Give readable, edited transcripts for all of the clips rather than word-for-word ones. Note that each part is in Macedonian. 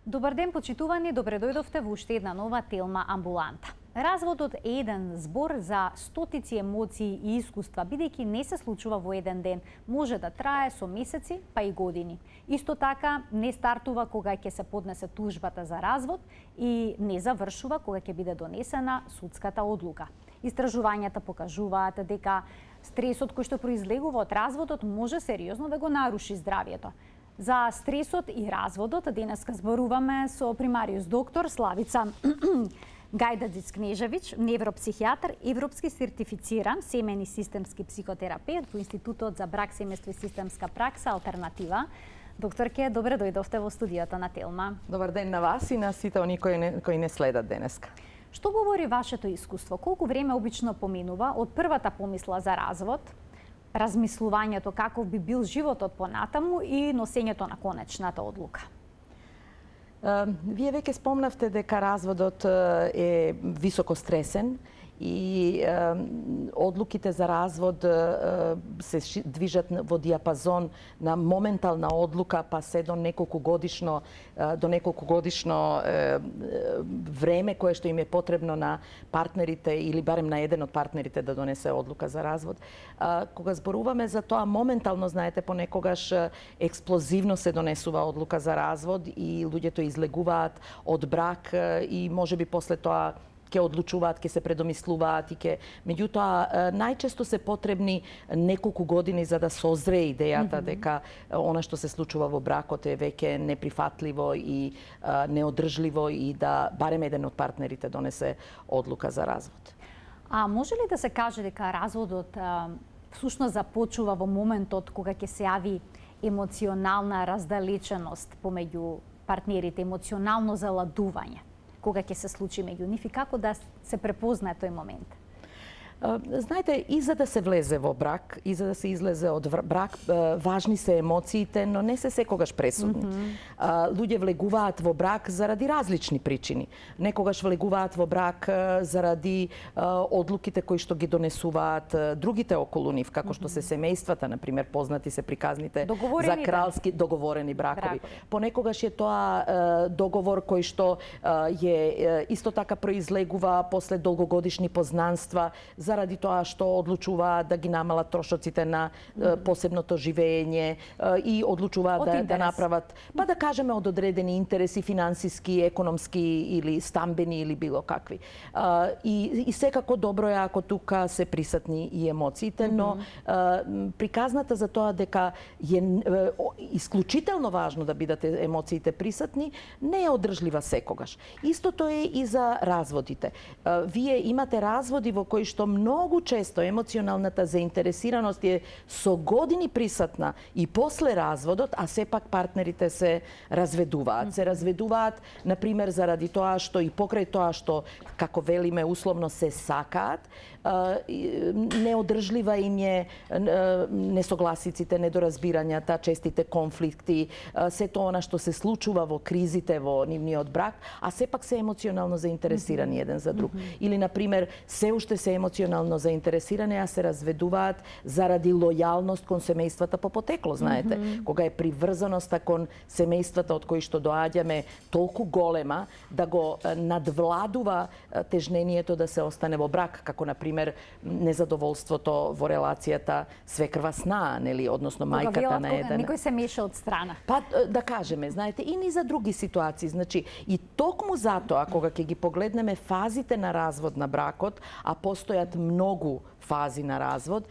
Добар ден, почитувани, добре дојдовте во уште една нова Телма амбуланта. Разводот е еден збор за стотици емоции и искуства, бидејќи не се случува во еден ден, може да трае со месеци, па и години. Исто така, не стартува кога ќе се поднесе тужбата за развод и не завршува кога ќе биде донесена судската одлука. Истражувањата покажуваат дека стресот кој што произлегува од разводот може сериозно да го наруши здравието. За стресот и разводот денеска зборуваме со примариус доктор Славица Гајдадиц-Кнежевиќ, невропсихијатар, европски сертифициран семен и системски психотерапевт во Институтот за брак, семејство и системска пракса Алтернатива. Докторке, добре дојдовте во студиото на Телма. Добар ден на вас и на сите они кои не следат денеска. Што говори вашето искуство? Колку време обично поминува од првата помисла за развод, размислувањето каков би бил животот понатаму и носењето на конечната одлука? Вие веќе спомнавте дека разводот е високо стресен и одлуките за развод се движат во диапазон на моментална одлука, па се до неколку годишно време кое што им е потребно на партнерите или барем на еден од партнерите да донесе одлука за развод. Кога зборуваме за тоа моментално, знаете, понекогаш експлозивно се донесува одлука за развод и луѓето излегуваат од брак и можеби после тоа ќе одлучуваат, ќе се предомислуваат и меѓутоа најчесто се потребни неколку години за да созрее идејата дека она што се случува во бракот е веќе неприфатливо и неодржливо и да барем еден од партнерите донесе одлука за развод. А може ли да се каже дека разводот всушност започува во моментот кога ќе се јави емоционална раздалеченост помеѓу партнерите, емоционално заладување? Кога ќе се случи меѓу нив и како да се препознае тој момент? Знаете, и за да се влезе во брак, и за да се излезе од брак, важни се емоциите, но не се секогаш пресудни. Луѓе влегуваат во брак заради различни причини. Некогаш влегуваат во брак заради одлуките кои што ги донесуваат другите околу нив, како што се семејствата, например, познати се приказните за кралски договорени бракови. Понекогаш е тоа договор кој што е исто така произлегува после долгогодишни познанства, заради тоа што одлучуваат да ги намалат трошоците на посебното живење и одлучуваат да направат, па да кажеме, од одредени интереси финансиски, економски или стамбени или било какви. И секако добро е ако тука се присутни и емоциите, но приказната за тоа дека е исклучително важно да бидат емоциите присутни, не е одржлива секогаш. Истото е и за разводите. Вие имате разводи во кои што многу често емоционалната заинтересираност е со години присутна и после разводот, а сепак партнерите се разведуваат. Се разведуваат, например, заради тоа што и покрај тоа што, како велиме, условно се сакаат, неодржлива им е несогласиците, недоразбирањата, честите конфликти, сето она што се случува во кризите во нивниот брак, а сепак се емоционално заинтересирани еден за друг. Или, например, се уште се емоционално заинтересирани, а се разведуваат заради лојалност кон семејствата по потекло, знаете. Кога е приврзаноста кон семејствата од кои што доаѓаме толку голема, да го надвладува тежнението да се остане во брак, како, например, незадоволството во релацијата свекрва сна, нели, односно мајката на еден. Некој се меша од страна. Па да кажеме, знаете, и ни за други ситуации, значи и токму затоа кога ќе ги погледнеме фазите на развод на бракот, а постојат многу фази на развод,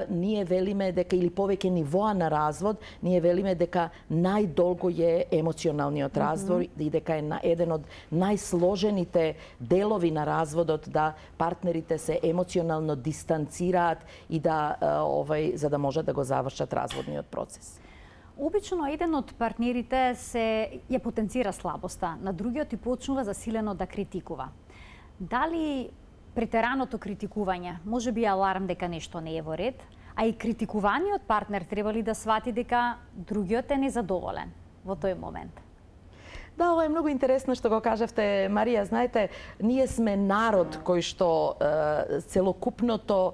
ние велиме дека, или повеќе нивоа на развод, ние велиме дека најдолго е емоционалниот развод и дека е еден од најсложените делови на разводот да партнерите се емоционално дистанцираат и да за да можат да го завршат разводниот процес. Обично еден од партнерите ја потенцира слабоста, на другиот и почнува засилено да критикува. Дали претераното критикување може би аларм дека нешто не е во ред, а и критикуваниот партнер треба ли да свати дека другиот е незадоволен во тој момент? Да, ovo je mnogo interesno što go kažete, Marija. Знаете, ние сме народ кој што целокупно то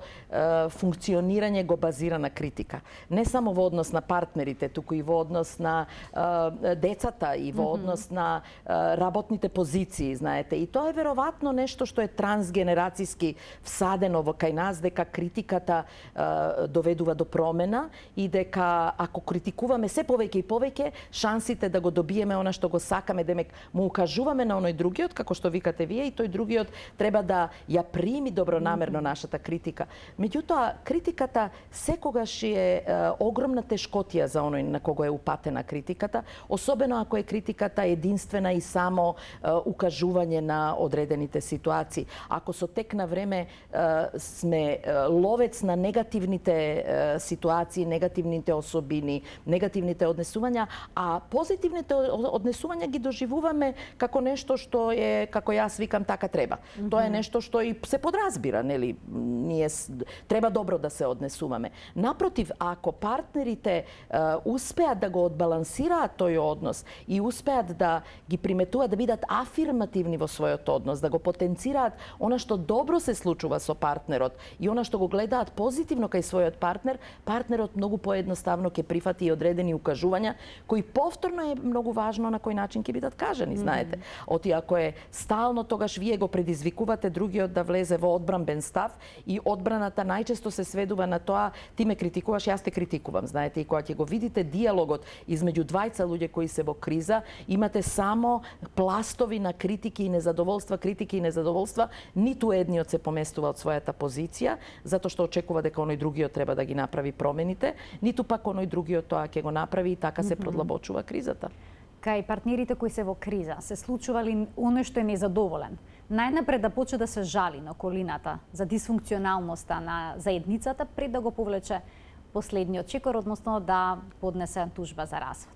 функционирање го базира на критика. Не само во однос на партнерите, туку и во однос на децата и во однос на работните позиции, знаете. И тоа е веројатно нешто што е трансгенерацијски всадено во кај нас, дека критиката доведува до промена и дека ако критикуваме се повеќе и повеќе, шансите да го добиеме она што го сакаме, демек му укажуваме на оној другиот, како што викате вие, и тој другиот треба да ја прими добронамерно нашата критика. Меѓутоа, критиката секогаш е огромна тешкотија за оној на кого е упатена критиката, особено ако е критиката единствена и само укажување на одредените ситуации. Ако со тек на време сме ловец на негативните ситуации, негативните особини, негативните однесувања, а позитивните однесувања ги доживуваме како нешто што е, како јас викам, така треба. Тоа е нешто што и се подразбира, нели? Ние треба добро да се однесуваме. Напротив, ако партнерите успеат да го одбалансираат тој однос и успеат да ги приметуваат, да бидат афирмативни во својот однос, да го потенцираат она што добро се случува со партнерот и она што го гледаат позитивно кај својот партнер, партнерот многу поедноставно ќе прифати и одредени укажувања кои повторно е многу важно на кој начин ќе бидат кажани, знаете. Оти ако е стално, тогаш вие го предизвикувате другиот да влезе во одбранбен став и одбраната најчесто се сведува на тоа ти ме критикуваш, јас те критикувам, знаете. И кога ќе го видите диалогот измеѓу двајца луѓе кои се во криза, имате само пластови на критики и незадоволства, ниту едниот се поместува од својата позиција, затоа што очекува дека оној другиот треба да ги направи промените, ниту пак оној другиот тоа ќе го направи и така се продлабочува кризата. Кај партнерите кои се во криза, се случува ли оној што е незадоволен? Најнапред да почне да се жали на околината за дисфункционалноста на заедницата пред да го повлече последниот чекор, односно да поднесе тужба за развод.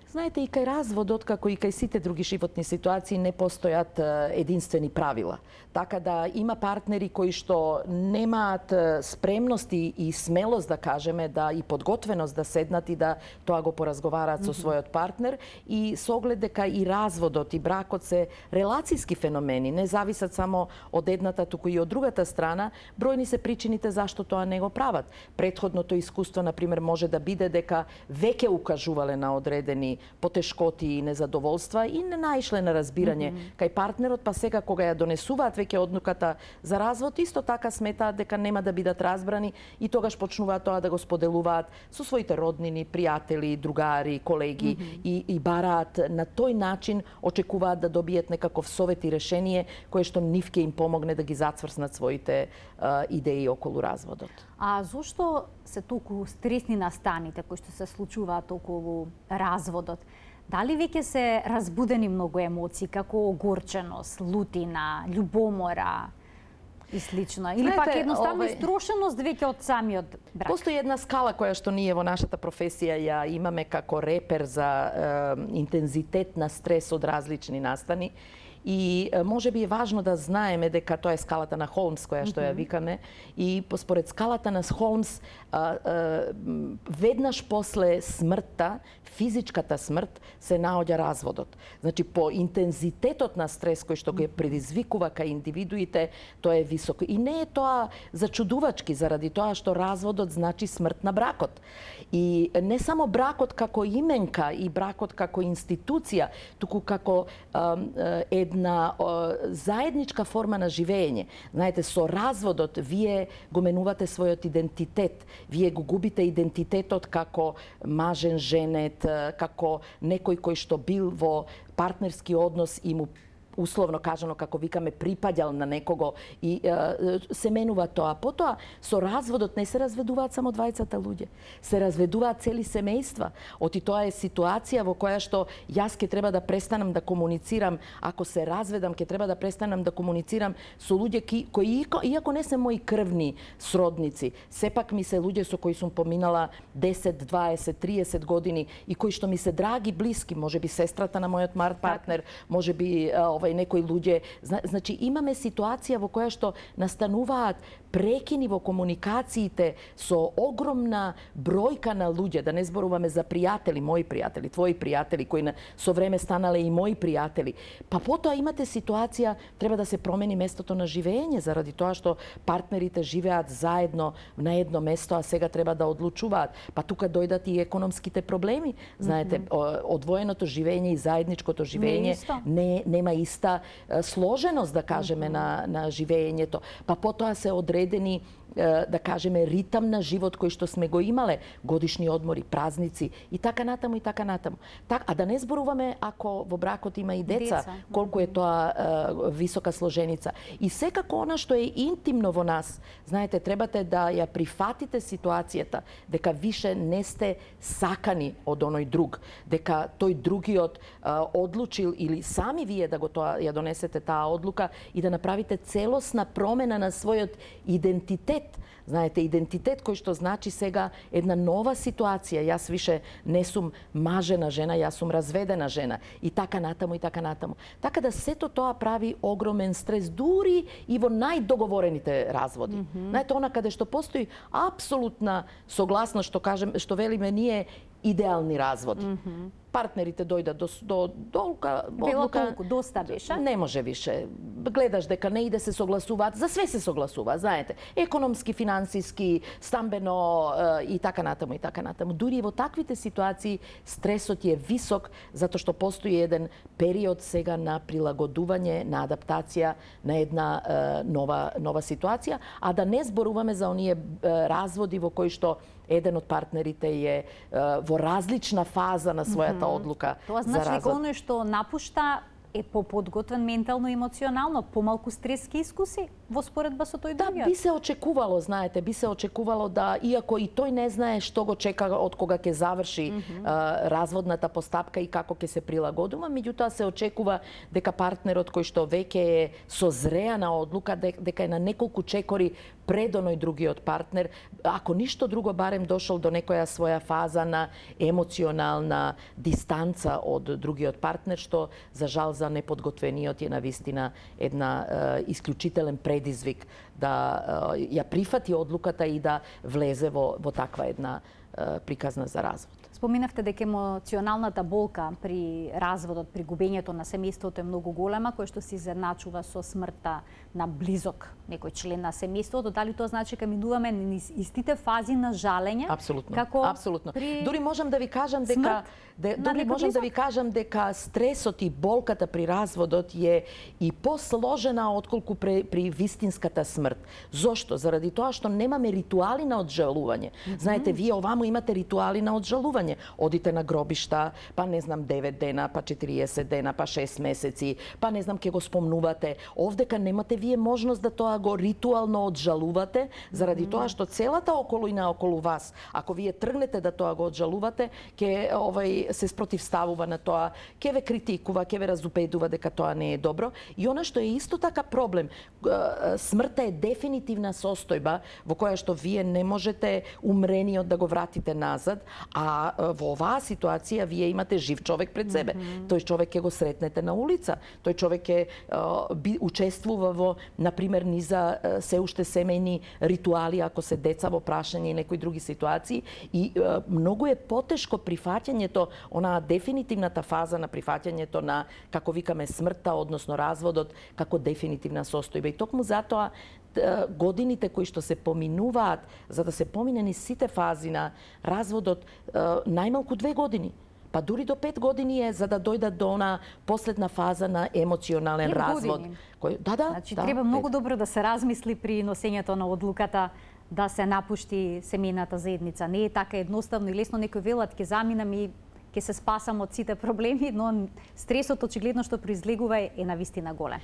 Знаете, и кај разводот, како и кај сите други животни ситуации, не постојат единствени правила. Така да има партнери кои што немаат спремност и смелост, да кажеме, да и подготвеност да седнат и да тоа го поразговараат со својот партнер, и со оглед дека и разводот и бракот се релацијски феномени, не зависат само од едната, туку и од другата страна. Бројни се причините зашто тоа не го прават. Претходното искуство, например, може да биде дека веќе укажувале на одредени потешкоти и незадоволства и не наишле на разбирање кај партнерот, па сега кога ја донесуваат веќе одлуката за развод, исто така сметаат дека нема да бидат разбрани и тогаш почнуваат тоа да го споделуваат со своите роднини, пријатели, другари, колеги и бараат на тој начин, очекуваат да добијат некаков совет и решение кое што нив ќе им помогне да ги зацврснат своите идеи околу разводот. А зошто се толку стресни настаните кои што се случуваат околу разводот? Дали веќе се разбудени многу емоции, како огорченост, лутина, љубомора и слично? Или пак едноставно истрошеност веќе од самиот брак? Постои една скала која што ние во нашата професија ја имаме како репер за интензитет на стрес од различни настани. И може би е важно да знаеме дека тоа е скалата на Холмс, која што ја викаме, и според скалата на Холмс, веднаш после смртта, физичката смрт, се наоѓа разводот. Значи, по интензитетот на стрес кој што го предизвикува кај индивидуите, тоа е високо. И не е тоа зачудувачки, заради тоа што разводот значи смрт на бракот. И не само бракот како именка и бракот како институција, туку како една заедничка форма на живење. Знаете, со разводот вие го менувате својот идентитет. Вие го губите идентитетот како мажен, женет, како некој кој што бил во партнерски однос и му условно кажано, како викаме, припаѓал на некого и се менува тоа. Потоа, со разводот не се разведуваат само двајцата луѓе. Се разведуваат цели семејства. Оти тоа е ситуација во која што јас ќе треба да престанам да комуницирам, ако се разведам, ќе треба да престанам да комуницирам со луѓе кои, иако не се мои крвни сродници, сепак ми се луѓе со кои сум поминала 10, 20, 30 години и кои што ми се драги, блиски, можеби сестрата на мојот партнер, можеби некои луѓе. Значи, имаме ситуација во која што настануваат прекини во комуникациите со огромна бројка на луѓе, да не зборуваме за пријатели, мои пријатели, твои пријатели, кои со време станале и мои пријатели. Па потоа имате ситуација, треба да се промени местото на живење, заради тоа што партнерите живеат заедно на едно место, а сега треба да одлучуваат. Па тука дојдат и економските проблеми. Знаете, одвоеното живење и заедничкото живење нема иста сложеност, да кажеме, на живењето. Па потоа се одредени, да кажеме, ритам на живот кој што сме го имале, годишни одмори, празници и така натаму и така натаму. А да не зборуваме ако во бракот има и деца, колку е тоа висока сложеница. И секако она што е интимно во нас, знаете, требате да ја прифатите ситуацијата, дека више не сте сакани од оној друг, дека тој другиот одлучил или сами вие да го ја донесете таа одлука и да направите целосна промена на својот идентитет. Знаете, идентитет кој што значи сега една нова ситуација. Јас више не сум мажена жена, јас сум разведена жена. И така натаму, и така натаму. Така да сето тоа прави огромен стрес, дури и во најдоговорените разводи. Знаете, она каде што постои апсолутна согласност, што велиме ние, идеални разводи. Партнерите дојдат до одлука, доста беше. Не може више. Гледаш дека не иде, се согласуваат, за све се согласуваат, знаете. Економски, финансиски, стамбено и така натаму и така натаму. Дури и во таквите ситуации стресот е висок затоа што постои еден период сега на прилагодување, на адаптација на една нова ситуација, а да не зборуваме за оние разводи во кои што еден од партнерите е во различна фаза на својата одлука тоа за значи развод. дека оној што напушта е поподготвен ментално и емоционално, помалку стрес ки искуси во споредба со тој другиот. Да, би се очекувало, знаете, би се очекувало да, иако и тој не знае што го чека од кога ќе заврши разводната постапка и како ќе се прилагодува, меѓутоа се очекува дека партнерот кој што веќе е созреана одлука, дека е на неколку чекори пред оној другиот партнер, ако ништо друго, барем дошол до некоја своја фаза на емоционална дистанца од другиот партнер, што за жал за неподготвениот е навистина една исклучителен предизвик да ја прифати одлуката и да влезе во таква една приказна за развод. Споминавте дека емоционалната болка при разводот, при губењето на семејството е многу голема, кој што се изедначува со смртта на близок некој член на семејството. Дали тоа значи дека минуваме низ истите фази на жалење? Апсолутно. Како апсолутно. При Дури можам да ви кажам дека стресот и болката при разводот е и посложена отколку при вистинската смрт. Зошто? Заради тоа што немаме ритуали на оджалување. Знаете, вие овамо имате ритуали на оджалување. Одите на гробишта, па не знам 9 дена, па 40 дена, па 6 месеци, па не знам ќе го спомнувате. Овдека немате вие можност да тоа го ритуално оджалувате, заради тоа што целата околина околу вас, ако вие тргнете да тоа го оджалувате, ќе се спротивставува на тоа, ќе ве критикува, ќе ве разупедува дека тоа не е добро. И она што е исто така проблем, смртта е дефинитивна состојба во која што вие не можете умрениот да го вратите назад, а во оваа ситуација вие имате жив човек пред себе. Тој човек ќе го сретнете на улица. Тој човек ќе учествува во, например, низа се уште семејни ритуали, ако се деца во прашање и некои други ситуации. И многу е потешко прифаќањето, онаа дефинитивната фаза на прифаќањето на, како викаме, смртта, односно разводот, како дефинитивна состојба. И токму затоа годините кои што се поминуваат, за да се помине низ сите фази на разводот, најмалку 2 години. Па дури до 5 години е за да дојдат до она последна фаза на емоционален развод. Значи треба многу добро да се размисли при носењето на одлуката да се напушти семејната заедница. Не е така едноставно и лесно, некој велат ќе заминам и ќе се спасам од сите проблеми, но стресот очигледно што произлегува е навистина голем.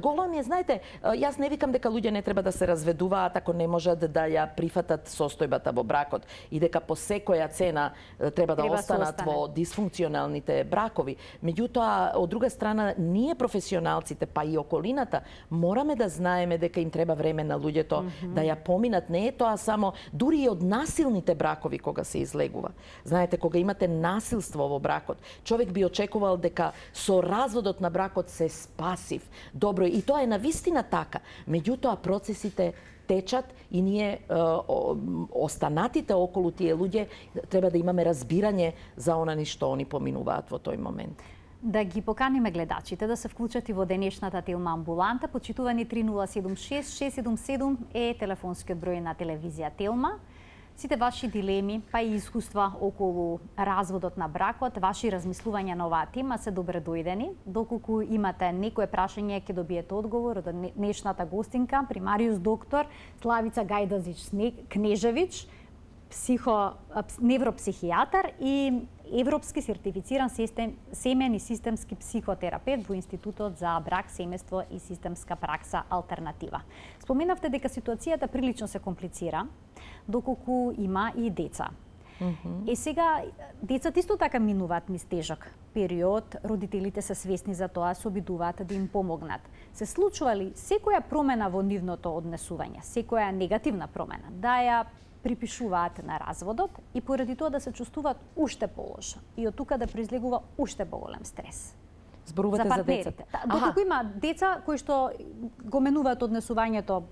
Голем е, знаете, јас не викам дека луѓе не треба да се разведуваат ако не можат да ја прифатат состојбата во бракот и дека по секоја цена треба да останат во дисфункционалните бракови. Меѓутоа, од друга страна, ние професионалците, па и околината, мораме да знаеме дека им треба време на луѓето да ја поминат. Не е тоа само дури и од насилните бракови кога се излегува. Знаете, кога имате насилни насилство во бракот. Човек би очекувал дека со разводот на бракот се спасив. Добро, и тоа е навистина така. Меѓутоа, процесите течат и ние останатите околу тие луѓе треба да имаме разбирање за она ни што они поминуваат во тој момент. Да ги поканиме гледачите да се вклучат и во денешната Телма амбуланта. Почитувани 3076 677 е телефонскиот број на телевизија Телма. Сите ваши дилеми, па и искуства околу разводот на бракот, ваши размислувања на оваа тема се добре дојдени. Доколку имате некое прашање, ќе добиете одговор од днешната гостинка, примариус доктор Славица Гајдазич Кнежевич, невропсихијатар и европски сертифициран семен и системски психотерапевт во Институтот за брак, семејство и системска пракса Алтернатива. Споменавте дека ситуацијата прилично се комплицира, доколку има и деца. Сега, децата исто така минуваат низ тежок период, родителите се свесни за тоа, се обидуваат да им помогнат. Се случува ли секоја промена во нивното однесување, секоја негативна промена, да ја припишуваат на разводот и поради тоа да се чувствуваат уште полошо и од тука да произлегува уште поголем стрес? Зборувате за децата? Доколку има деца кои што го менуваат однесувањето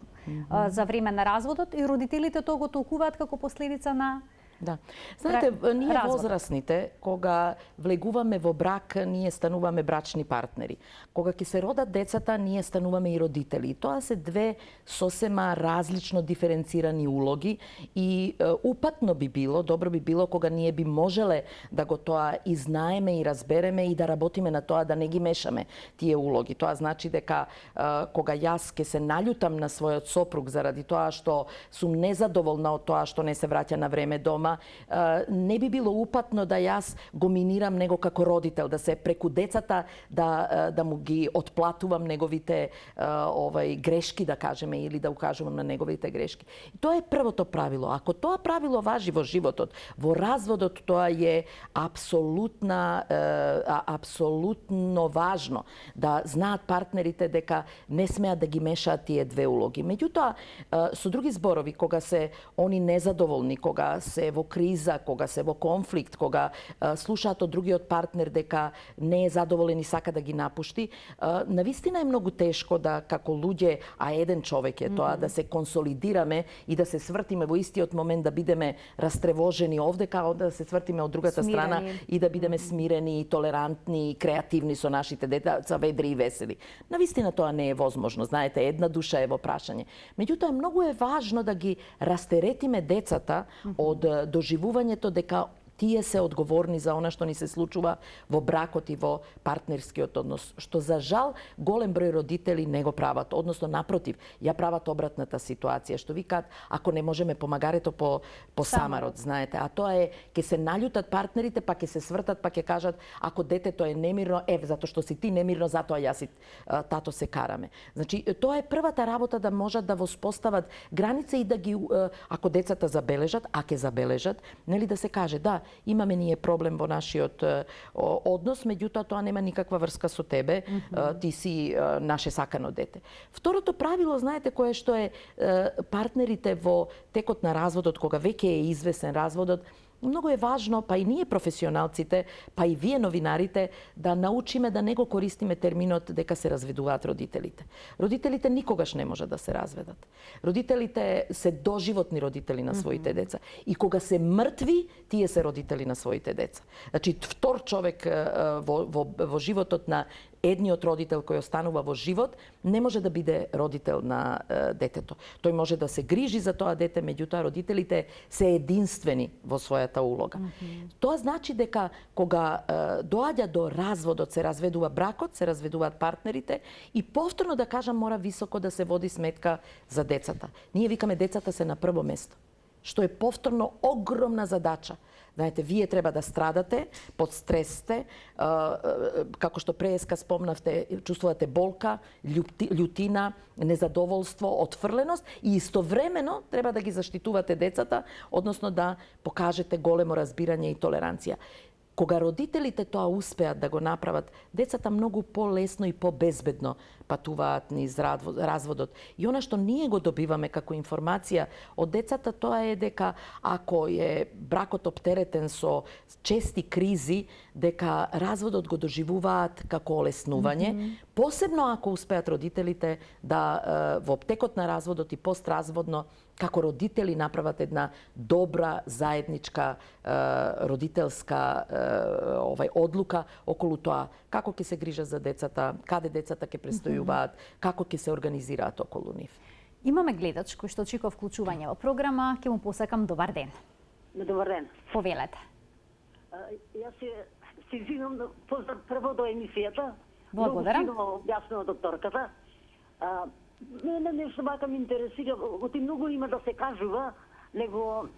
за време на разводот и родителите тоа го толкуваат како последица на Да. Знаете, ние возрастните, кога влегуваме во брак, ние стануваме брачни партнери. Кога ќе се родат децата, ние стануваме и родители. Тоа се две сосема различно диференцирани улоги и упатно би било, добро би било кога ние би можеле да го тоа и знаеме и разбереме и да работиме на тоа да не ги мешаме тие улоги. Тоа значи дека кога јас ќе се наљутам на својот сопруг заради тоа што сум незадоволна од тоа што не се враќа на време дома, не би било упатно да јас го минирам него како родител, да се преку децата да му ги отплатувам неговите грешки, да кажеме, или да укажувам на неговите грешки. И тоа е првото правило. Ако тоа правило важи во животот, во разводот тоа е апсолутно важно да знаат партнерите дека не смеат да ги мешаат тие две улоги. Меѓутоа, со други зборови, кога се они незадоволни, кога се во криза, кога се во конфликт, кога слушаат од другиот партнер дека не е задоволен и сака да ги напушти, навистина е многу тешко да како луѓе, а еден човек е тоа, да се консолидираме и да се свртиме во истиот момент, да бидеме растревожени овде, као да се свртиме од другата страна и да бидеме смирени, толерантни и креативни со нашите деца, ведри и весели. Навистина тоа не е возможно. Знаете, една душа е во прашање. Меѓутоа, многу е важно да ги растеретиме децата од доживувањето дека тие се одговорни за она што ни се случува во бракот и во партнерскиот однос, што за жал голем број родители не го прават, односно напротив, ја прават обратната ситуација, што викаат ако не можеме помагарето по самарот, знаете, а тоа е ќе се наљутат партнерите, па ќе се свртат, па ќе кажат ако детето е немирно, затоа што си ти немирно, затоа јас и тато се караме. Значи, тоа е првата работа да можат да воспостават граница и да ги ако децата забележат, а ќе забележат, нели да се каже да, имаме ние проблем во нашиот однос, меѓутоа тоа нема никаква врска со тебе, ти си наше сакано дете. Второто правило, знаете, кое што е партнерите во текот на разводот, кога веќе е извесен разводот, многу е важно, па и ние професионалците, па и вие новинарите, да научиме да не го користиме терминот дека се разведуваат родителите. Родителите никогаш не може да се разведат. Родителите се доживотни родители на своите деца. И кога се мртви, тие се родители на своите деца. Значи, втор човек во животот на едниот родител кој останува во живот не може да биде родител на детето. Тој може да се грижи за тоа дете, меѓутоа родителите се единствени во својата улога. Тоа значи дека кога доаѓа до разводот, се разведува бракот, се разведуваат партнерите и повторно да кажам мора високо да се води сметка за децата. Ние викаме децата се на прво место, што е повторно огромна задача. Знаете, вие треба да страдате, под стрес сте, како што преска спомнавте, чувствувате болка, љутина, незадоволство, отфрленост и истовремено треба да ги заштитувате децата, односно да покажете големо разбирање и толеранција. Кога родителите тоа успеат да го направат, децата многу полесно и побезбедно патуваат низ разводот. И она што ние го добиваме како информација од децата, тоа е дека ако е бракот оптеретен со чести кризи, дека разводот го доживуваат како олеснување, посебно ако успеат родителите да во текот на разводот и постразводно како родители направат една добра заедничка родителска одлука околу тоа како ќе се грижат за децата, каде децата ќе престојуваат, како ќе се организираат околу нив. Имаме гледач кој што очекува вклучување во програма, ќе му посакам добар ден. Добар ден. Повелете. Јас се извинувам поздрав прво до емисијата. Благодарам. Многу фино објаснува докторката. Мене нешто вака ме интересира, оти многу има да се кажува, него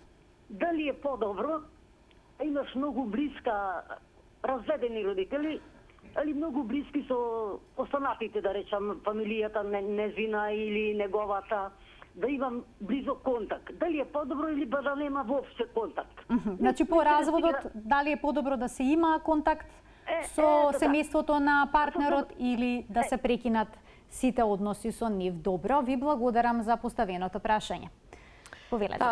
дали е подобро, имаш многу блиска разведени родители, али многу блиски со останатите, да речам, фамилијата незвина или неговата, да имам близок контакт. Дали е подобро или да нема воопште контакт? Значи по разводот, дали е подобро да се има контакт со семејството на партнерот или да се прекинат сите односи со нив? Добро, ви благодарам за поставеното прашање. Повелете.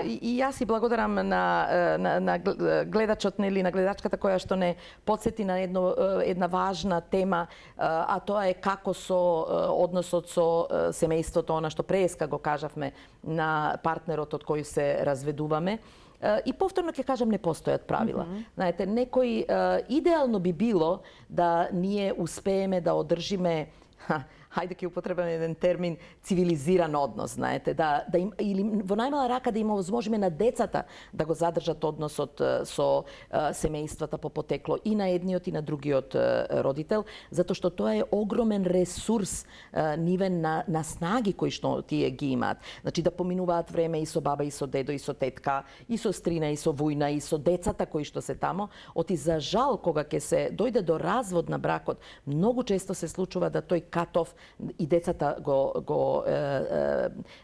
И јас и благодарам на гледачот или на гледачката која што не подсети на една важна тема, а тоа е како со односот со семејството, она што преска го кажавме на партнерот од кој се разведуваме. И повторно ќе кажам, не постојат правила. Знаете, идеално би било да ние успееме да одржиме, хајде ќе употребаме еден термин, цивилизиран однос, знаете, или во најмала рака да им овозможиме на децата да го задржат односот со семејствата по потекло и на едниот и на другиот родител, затоа што тоа е огромен ресурс нивен на снаги кои што тие ги имаат. Значи да поминуваат време и со баба, и со дедо, и со тетка, и со стрина, и со вујна, и со децата кои што се тамо. Оти за жал кога ќе се дојде до развод на бракот, многу често се случува да тој катов и децата го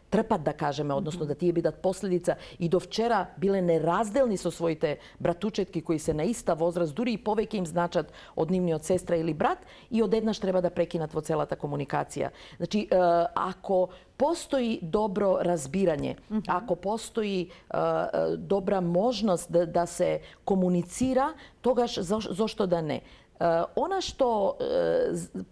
трпат, да кажеме, односно да тие бидат последица и до вчера биле неразделни со своите братучетки кои се на иста возраст, дури и повеќе им значат од нивниот сестра или брат, и одеднаш треба да прекинат во целата комуникација. Значи, ако постои добро разбирање, ако постои добра можност да се комуницира, тогаш зошто да не? Она што,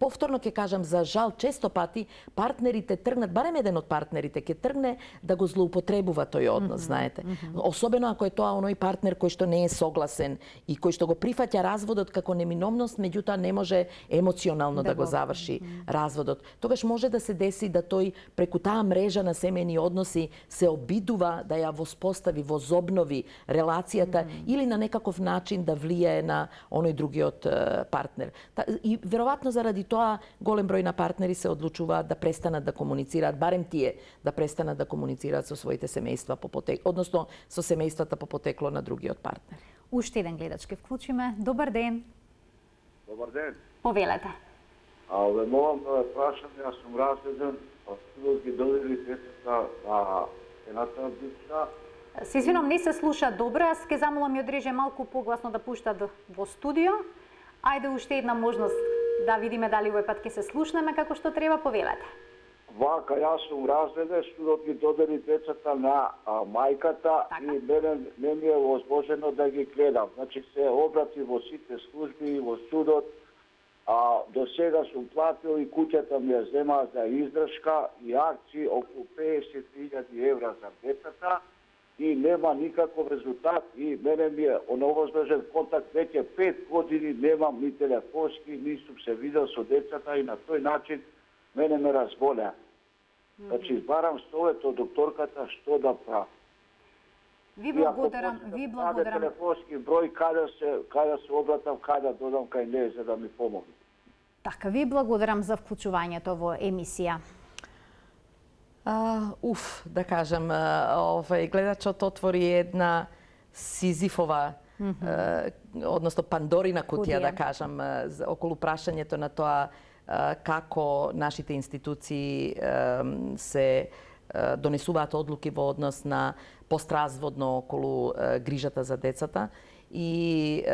повторно ќе кажам, за жал, често пати партнерите тргнат, барем еден од партнерите ќе тргне да го злоупотребува тој однос, знаете. Особено ако е тоа оној партнер кој што не е согласен и кој што го прифаќа разводот како неминовност, меѓутоа не може емоционално да го заврши разводот. Тогаш може да се деси да тој преку таа мрежа на семејни односи се обидува да ја воспостави, возобнови релацијата или на некаков начин да влијае на оној другиот партнер. И веројатно заради тоа голем број на партнери се одлучуваат да престанат да комуницираат, барем тие да престанат да комуницираат со своите семејства по потекло, односно со семејствата по потекло на другиот партнер. Уште еден гледач ке вклучиме. Добар ден. Добар ден. Повелете. Ве молам да ве прашам, јас сум разведен, а ги додели децата на едната бивша. Се извинувам, не се слуша добро, јас ке замолам и одреже малку погласно да пуштат во студио. Ајде уште една можност да видиме дали овој пат ќе се слушнеме како што треба, повелете. Вака, јас сум разведен, судот ги додели децата на мајката и не ми е возможено да ги гледам. Значи се обрати во сите служби и во судот. До сега сум платил и куќата ми ја земаа за издржка и акции околу 50.000 евра за децата. И нема никаков резултат и мене ми е оневозможен контакт веќе 5 години, немам ни телефонски, ни сум се видел со децата и на тој начин мене ме разболеа. Значи, барам совет од докторката што да правам. Ви благодарам. Телефонски број, каде се обратам, каде додам кај неј за да ми помогне. Така, ви благодарам за вклучувањето во емисија. Да кажам, гледачот отвори една Сизифова, односно Пандорина кутија, да кажам, околу прашањето на тоа како нашите институции се донесуваат одлуки во однос на постразводно околу грижата за децата. и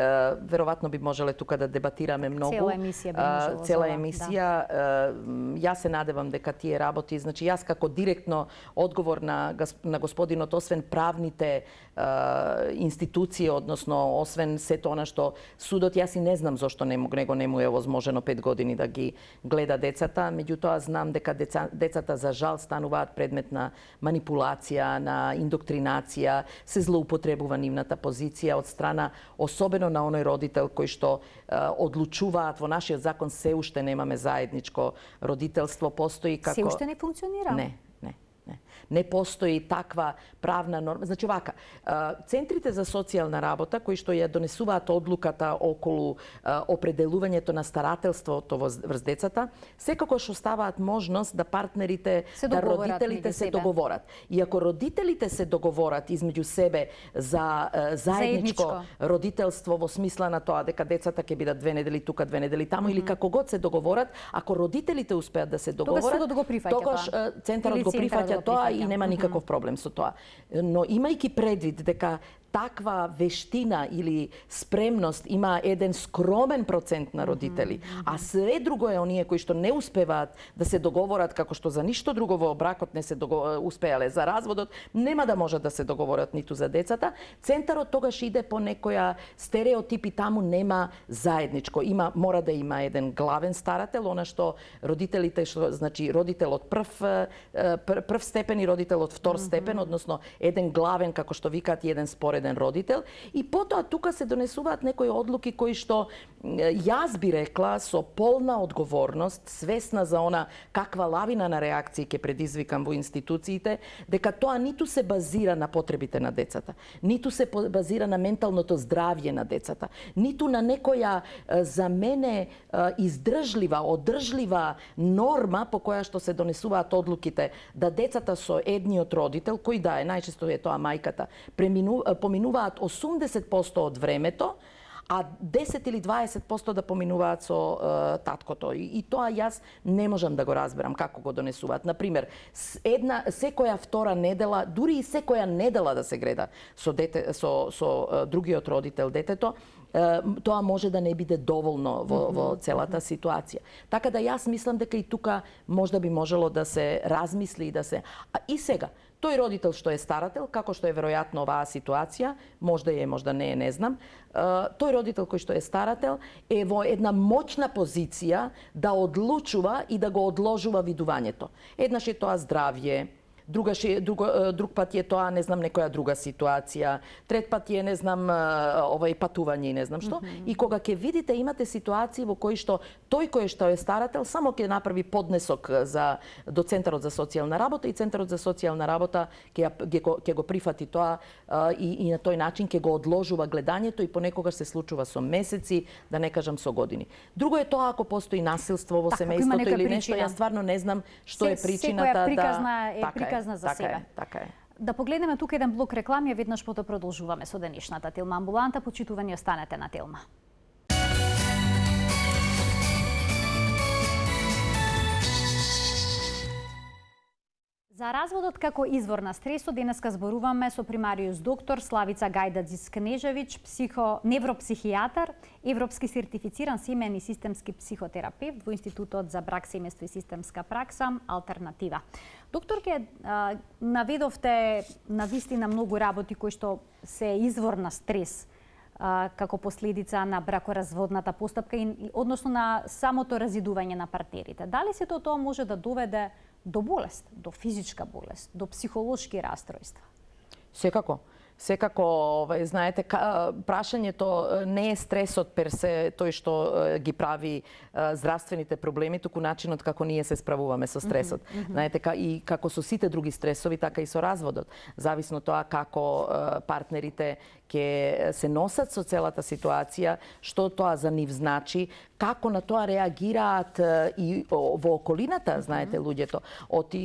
веројатно би можеле тука да дебатираме многу. Цела емисија би можело. Цела емисија. Јас се надевам дека тие работи, значи јас како директно одговор на господинот, освен правните институции, односно освен сето она што судот, јас и не знам зошто него не му е возможено 5 години да ги гледа децата, меѓутоа знам дека децата за жал стануваат предмет на манипулација, на индоктринација, се злоупотребува нивната позиција од страна особено на оној родител кој што одлучуваат. Во нашиот закон се уште немаме заедничко родителство, постои како... Се уште не функционира? Не постои таква правна норма. Значи вака, центрите за социјална работа кои што ја донесуваат одлуката околу определувањето на старателството врз децата, секако што ставаат можност да партнерите, да родителите се договорат. И ако родителите се договорат измеѓу себе за заедничко родителство во смисла на тоа дека децата ќе бидат 2 недели тука, 2 недели таму или како год се договорат, ако родителите успеат да се договорат, тогаш центарот го прифаќа тоа и нема никаков проблем со тоа. Но имајќи предвид дека таква вештина или спремност има еден скромен процент на родители, а све друго е оние кои што не успеваат да се договорат, како што за ништо друго во бракот не се успеале, за разводот нема да можат да се договорат ниту за децата, центарот тогаш иде по некоја стереотип и таму нема заедничко. Мора да има еден главен старател, она што родителите, значи родител од прв степен и родител од втор степен, односно еден главен, како што викаат, и еден спореден родител. И потоа тука се донесуваат некои одлуки кои што јас би рекла со полна одговорност, свесна за она каква лавина на реакции ќе предизвикам во институциите, дека тоа ниту се базира на потребите на децата, ниту се базира на менталното здравје на децата, ниту на некоја за мене издржлива, одржлива норма по која што се донесуваат одлуките да децата со едниот родител, кој да е, најчесто е тоа мајката, поминуваат 80% од времето, а 10 или 20% да поминуваат со таткото. И тоа јас не можам да го разберам како го донесуваат. Например, секоја втора недела, дури и секоја недела да се гледа со другиот родител детето, тоа може да не биде доволно во целата ситуација. Така да јас мислам дека и тука можда би можело да се размисли и да се... И сега, тој родител што е старател, како што е веројатно оваа ситуација, можда е, можда не е, не знам, тој родител кој што е старател е во една моќна позиција да одлучува и да го одложува видувањето. Еднаш е тоа здравје, друг пат е тоа, не знам, некоја друга ситуација, трет пат е, не знам, патување и не знам што. И кога ќе видите, имате ситуации во кои што тој кој што е старател само ќе направи поднесок до Центарот за социјална работа и Центарот за социјална работа ќе го прифати тоа и на тој начин ќе го одложува гледањето и понекогаш се случува со месеци, да не кажам со години. Друго е тоа ако постои насилство во семејството или нешто, јас стварно не знам што е причината приказна за себе. Така е. Да погледнеме тука еден блок реклами, а веднаш потоа продолжуваме со денешната Телма амбуланта. Почитувани, останете на Телма. За разводот како извор на стресот денеска зборуваме со примариус доктор Славица Гајдадзис-Кнежевиќ, невропсихијатар, европски сертифициран семеен и системски психотерапевт во Институтот за брак, семејство и системска пракса Алтернатива. Докторке, наведовте навистина многу работи кои што се извор на стрес како последица на бракоразводната постапка односно на самото разидување на партнерите. Дали сето тоа може да доведе до болест, до физичка болест, до психолошки растројства? Секако. Секако, знаете, прашањето не е стресот персе тој што ги прави здравствените проблеми, туку начинот како ние се справуваме со стресот. Знаете, и како со сите други стресови, така и со разводот. Зависно тоа како партнерите ќе се носат со целата ситуација, што тоа за нив значи, како на тоа реагираат и во околината, знаете, луѓето.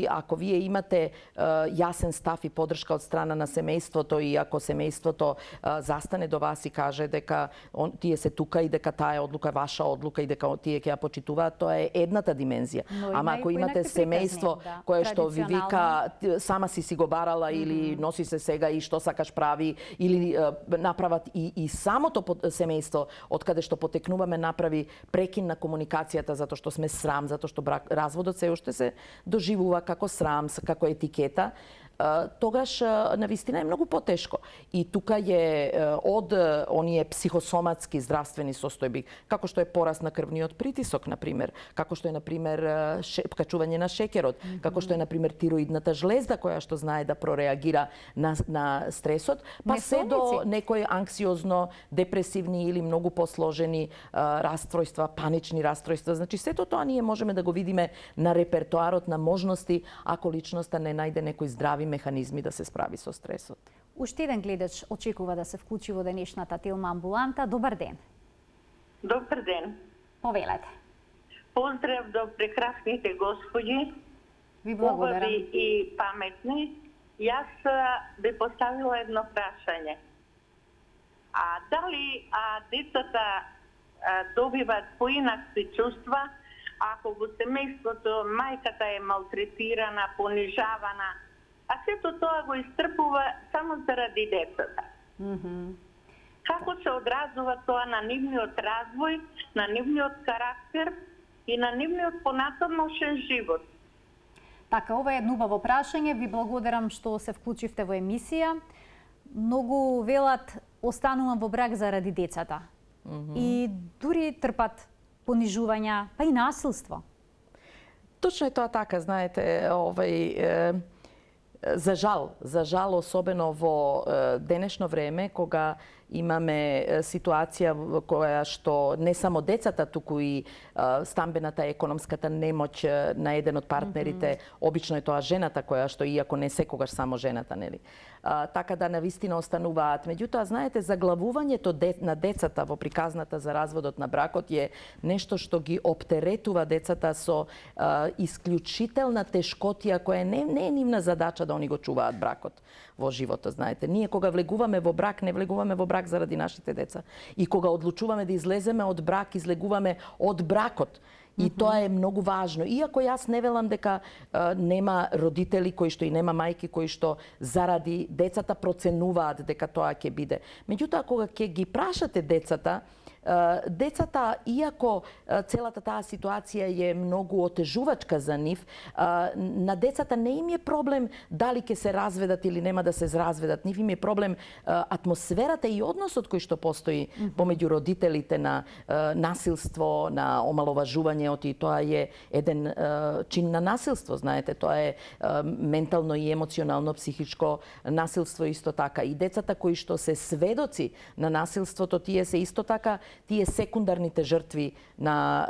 Ако вие имате јасен став и поддршка од страна на семејството и ако семејството застане до вас и каже дека тие се тука и дека таа одлука е ваша одлука и дека тие ќе ја почитуваат, тоа е едната димензија. Ама ако имате семејство кое што ви вика сама си го барала или носи се сега и што сакаш прави, или направат и самото семејство од каде што потекнуваме направи прекин на комуникацијата затоа што сме срам, затоа што разводот се уште се доживува како срам, како етикета, тогаш навистина е многу потешко. И тука е од оние психосоматски здравствени состојби, како што е пораст на крвниот притисок, например, како што е, например, качување на шеќерот, како што е, например, тироидната жлезда, која што знае да прореагира на стресот, па се до некои анксиозно, депресивни или многу посложени растројства, панични растројства. Значи, сето тоа ние можеме да го видиме на репертоарот на можности, ако личноста не најде некои здрави механизми да се справи со стресот. Уште еден гледач очекува да се вклучи во денешната Телма амбуланта. Добар ден. Добар ден. Повелете. Поздрав до прекрасните господи. Ви благодарам. Убави и паметни. Јас би поставила едно прашање. Дали децата добиват поинакви чувства ако во семејството мајката е малтретирана, понижавана, а сето тоа го истрпува само заради децата? Како се одразува тоа на нивниот развој, на нивниот карактер и на нивниот понатамошен живот? Така, ова е едно убаво прашање. Ви благодарам што се вклучивте во емисија. Многу велат останувам во брак заради децата. И дури трпат понижувања, па и насилство. Точно е тоа така, знаете, за жал, особено во денешно време, кога имаме ситуација во која што не само децата, туку и стамбената економската немоќ на еден од партнерите, обично е тоа жената која што, иако не секогаш само жената, нели? Така да навистина остануваат. Меѓутоа, знаете, заглавувањето на децата во приказната за разводот на бракот е нешто што ги оптеретува децата со исклучителна тешкотија која не е нивна задача да они го чуваат бракот во животот, знаете. Ние кога влегуваме во брак, не влегуваме во брак заради нашите деца. И кога одлучуваме да излеземе од брак, излегуваме од бракот. И тоа е многу важно. Иако јас не велам дека нема родители кои што и нема мајки кои што заради децата проценуваат дека тоа ќе биде. Меѓутоа, кога ќе ги прашате децата, иако целата таа ситуација е многу отежувачка за нив, на децата не им е проблем дали ќе се разведат или нема да се разведат. Нив им е проблем атмосферата и односот кој што постои помеѓу родителите на насилство, на омаловажувањето, и тоа е еден чин на насилство, знаете, тоа е ментално и емоционално, психичко насилство исто така. И децата кои што се сведоци на насилството, тие се исто така тие секундарните жртви на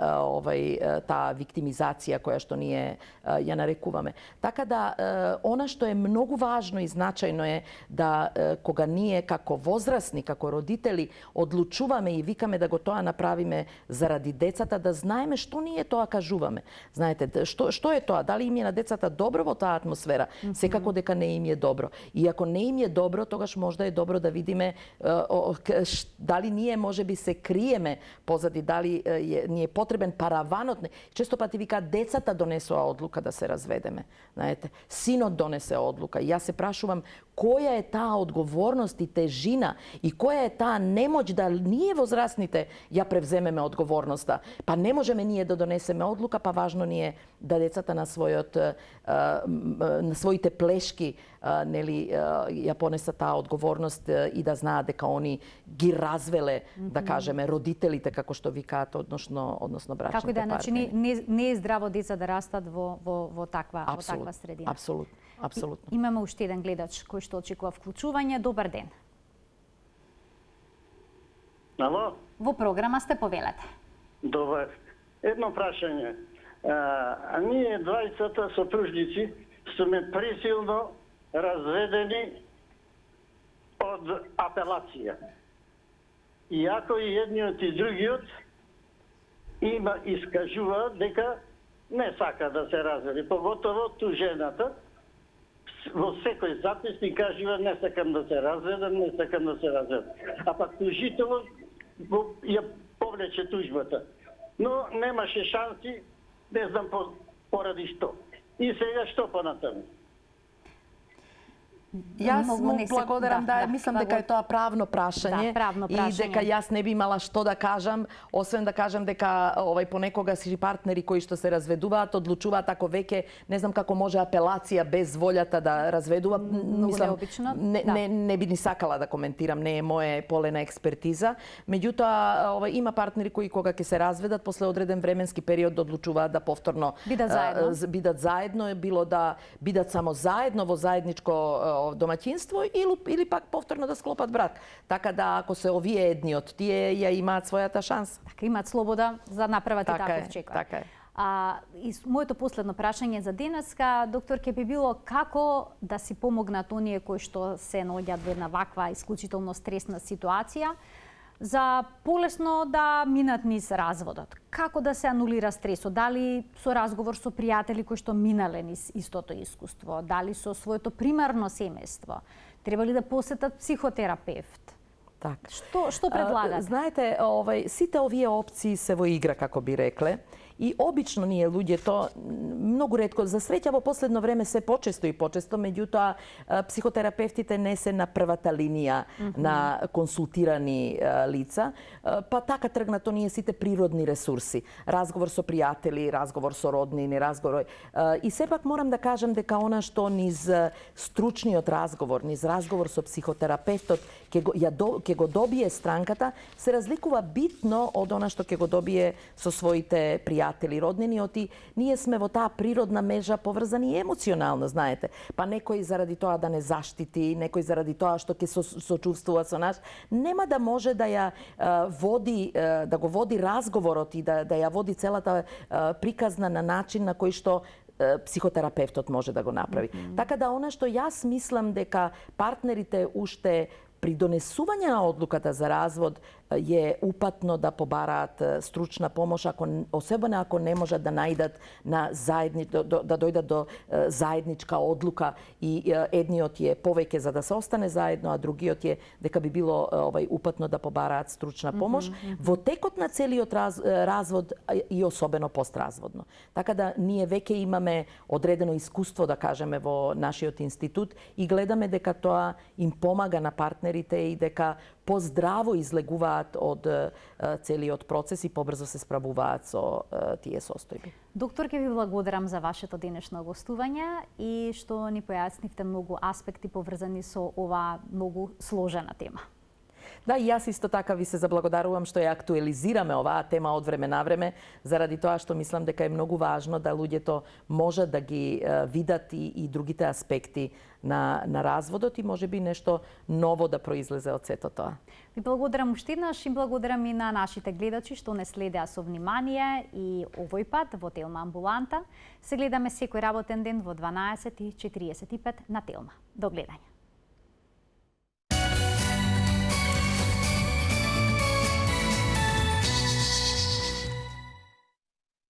таа виктимизација која што ние ја нарекуваме. Така да, она што е многу важно и значајно е да кога ние како возрастни, како родители одлучуваме и викаме да го тоа направиме заради децата, да знаеме што ние тоа кажуваме. Знаете, што е тоа? Дали им е на децата добро во таа атмосфера? Секако дека не им е добро. И ако не им е добро, тогаш можда е добро да видиме дали ние можеби се криеме позади, дали ни е потребен параванот. Често пати вика децата донесоа одлука да се разведеме. Знаете, синот донесе одлука. И јас се прашувам која е таа одговорност и тежина и која е таа немоќ да ние возрастните ја превземеме одговорноста. Па не можеме ние да донесеме одлука, па важно ни е да децата на своите плешки нели ја понесат таа одговорност и да знаат дека они ги развеле, да кажеме, родителите, како што викаат, односно брачните партнери. Како и да, значи не е здраво деца да растат во таква средина. Апсолутно. Имаме уште еден гледач кој што очекува вклучување. Добар ден. Ало? Во програма сте, повелете. Добар. Едно прашање. Ние двајцата сопружници сме пресилно разведени од апелација. Иако и едниот и другиот искажува дека не сака да се разведе, поготово ту жената во секој записник кажува не сакам да се разведам, не сакам да се разведам. А пак тужителот ја повлече тужбата. Но немаше шанси, не знам поради што. И сега што понатаму? Јас му благодарам, мислам дека е тоа правно прашање и дека јас не би имала што да кажам, освен да кажам дека понекогаш и партнери кои што се разведуваат одлучуваат ако веќе не знам како може апелација без волјата да разведува, мислам не би ни сакала да коментирам, не е моје поле на експертиза. Меѓутоа има партнери кои кога ќе се разведат после одреден временски период да одлучуваат да повторно бидат заедно, било да бидат само заедно во заедничко домаќинство или пак повторно да склопат брак. Така да ако се овие едни од тие ја имаат својата шанса. Така имаат слобода за направат и таков чекор. Така е. И моето последно прашање за денеска, доктор, ќе би било како да си помогнат оние кои што се наоѓаат во една ваква исклучително стресна ситуација за полесно да минат низ разводот. Како да се анулира стресот? Дали со разговор со пријатели кои што минале низ истото искуство? Дали со своето примарно семејство? Треба ли да посетат психотерапевт? Так. Што предлагате? Знаете, сите овие опции се во игра, како би рекле. И обично ние луѓето многу ретко, за среќа во последно време се почесто и почесто, меѓутоа психотерапевтите не се на првата линија на консултирани лица, па така тргнато ние сите природни ресурси, разговор со пријатели, разговор со роднини, разговор и сепак морам да кажам дека она што низ стручниот разговор, низ разговор со психотерапевтот ќе го добие странката, се разликува битно од она што ќе го добие со своите пријатели, роднини, оти ние сме во таа природна мрежа поврзани емоционално, знаете. Па некој заради тоа да не заштити, некој заради тоа што ќе сочувствува со нас, нема да може да ја води, да го води разговорот и да ја води целата приказна на начин на кој што психотерапевтот може да го направи. Така да она што јас мислам дека партнерите уште при донесување на одлуката за развод е упатно да побараат стручна помош, особено ако не можат да најдат да дојдат до заедничка одлука и едниот е повеќе за да се остане заедно, а другиот е дека би било упатно да побараат стручна помош во текот на целиот развод и особено постразводно. Така да ние веќе имаме одредено искуство, да кажеме, во нашиот институт и гледаме дека тоа им помага на партнерите и дека поздраво излегуваат од целиот процес и побрзо се справуваат со тие состојби. Доктор, ќе ви благодарам за вашето денешно гостување и што ни појаснивте многу аспекти поврзани со оваа многу сложена тема. Да, и јас исто така ви се заблагодарувам што ја актуализираме оваа тема од време на време, заради тоа што мислам дека е многу важно да луѓето можат да ги видат и другите аспекти на разводот и можеби нешто ново да произлезе од сето тоа. Ви благодарам уште еднаш и благодарам и на нашите гледачи што не следеа со внимание и овој пат во Телма амбуланта. Се гледаме секој работен ден во 12:45 на Телма. До гледање.